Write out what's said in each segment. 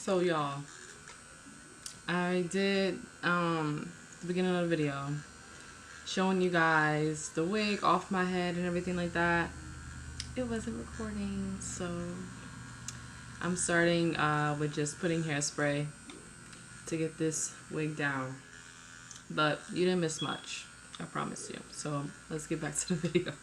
So y'all, I did the beginning of the video showing you guys the wig off my head and everything like that. It wasn't recording, so I'm starting with just putting hairspray to get this wig down. But you didn't miss much, I promise you. So let's get back to the video.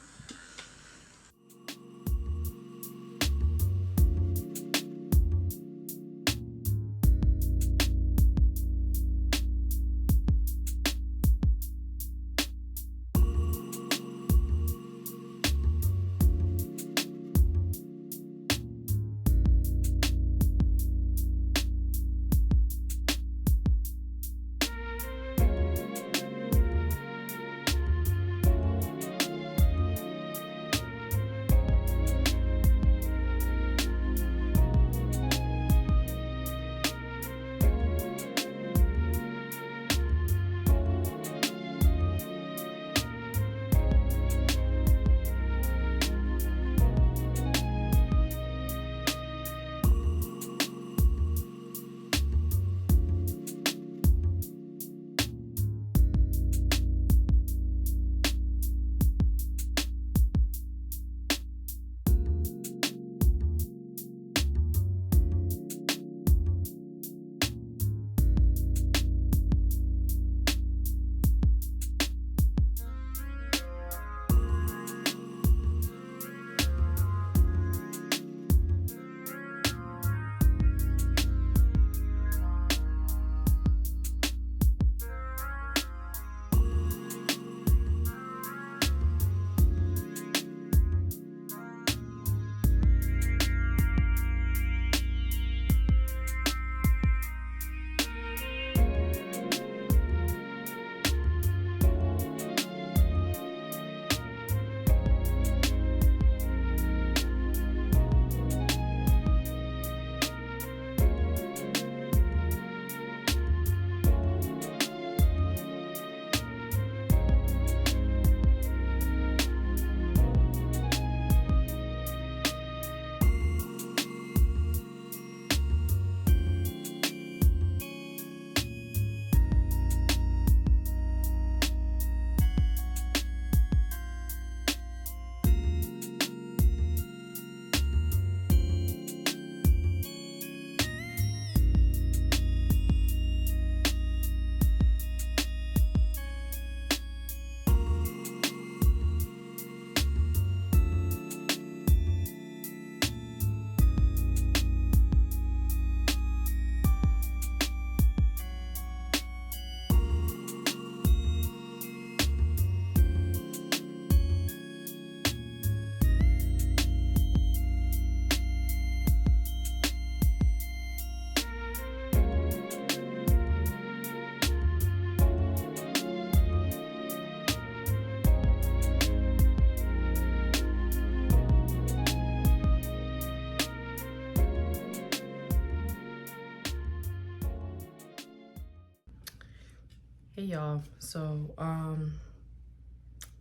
Hey y'all, so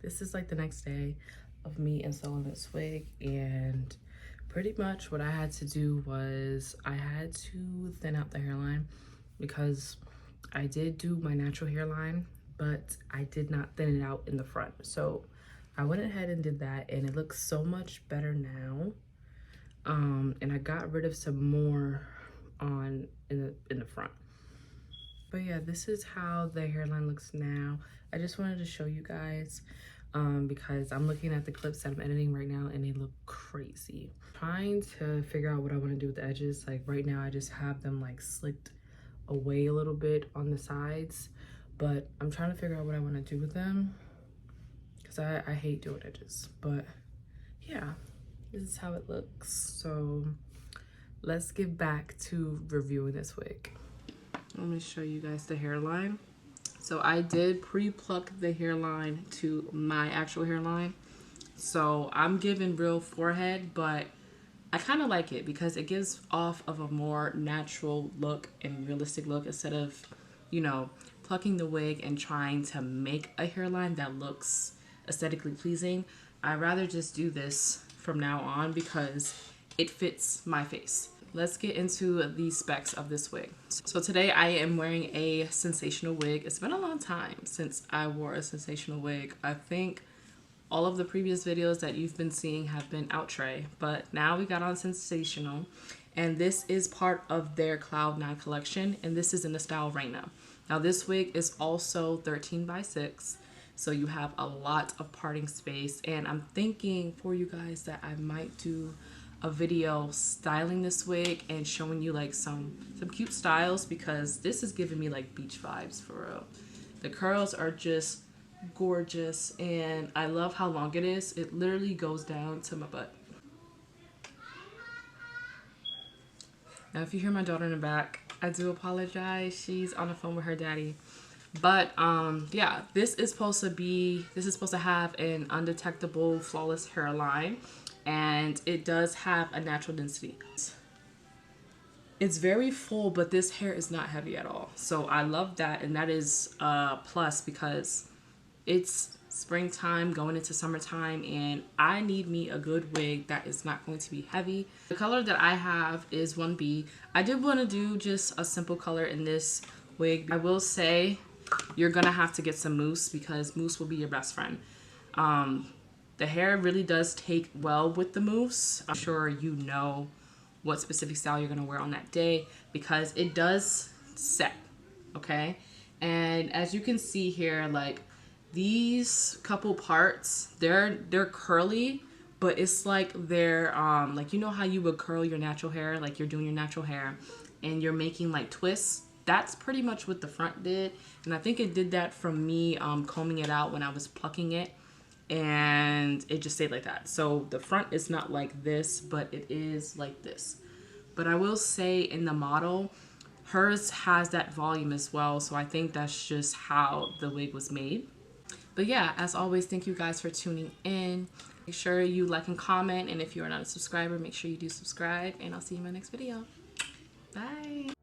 this is like the next day of me installing this wig, and pretty much what I had to do was I had to thin out the hairline because I did do my natural hairline, but I did not thin it out in the front. So I went ahead and did that, and it looks so much better now. And I got rid of some more in the front. But yeah, this is how the hairline looks now. I just wanted to show you guys because I'm looking at the clips that I'm editing right now and they look crazy. Trying to figure out what I want to do with the edges. Like right now I just have them like slicked away a little bit on the sides, but I'm trying to figure out what I want to do with them because I hate doing edges. But yeah, this is how it looks. So let's get back to reviewing this wig. Let me show you guys the hairline. So I did pre-pluck the hairline to my actual hairline. So I'm giving real forehead, but I kind of like it because it gives off of a more natural look and realistic look instead of, you know, plucking the wig and trying to make a hairline that looks aesthetically pleasing. I'd rather just do this from now on because it fits my face. let's get into the specs of this wig. So today I am wearing a Sensational wig. It's been a long time since I wore a Sensational wig. I think all of the previous videos that you've been seeing have been Outre, but now we got on Sensational, and this is part of their CLOUD9 collection, and this is in the style Reyna. Now this wig is also 13 by 6, so you have a lot of parting space, and I'm thinking for you guys that I might do a video styling this wig and showing you like some cute styles, because this is giving me like beach vibes for real. The curls are just gorgeous, and I love how long it is. It literally goes down to my butt. Now if you hear my daughter in the back, I do apologize. She's on the phone with her daddy. But yeah, this is supposed to have an undetectable flawless hairline, and it does have a natural density. It's very full, but this hair is not heavy at all. So I love that, and that is a plus because it's springtime going into summertime, and I need me a good wig that is not going to be heavy. The color that I have is 1B. I did want to do just a simple color in this wig. I will say you're gonna have to get some mousse because mousse will be your best friend. The hair really does take well with the mousse. I'm sure you know what specific style you're gonna wear on that day because it does set, okay? And as you can see here, like these couple parts, they're curly, but it's like they're like, you know how you would curl your natural hair, like you're doing your natural hair and you're making like twists? That's pretty much what the front did, and I think it did that from me combing it out when I was plucking it, and it just stayed like that. So the front is not like this, but it is like this. But I will say in the model, hers has that volume as well, so I think that's just how the wig was made. But yeah, as always, thank you guys for tuning in. Make sure you like and comment, and if you are not a subscriber, make sure you do subscribe, and I'll see you in my next video. Bye.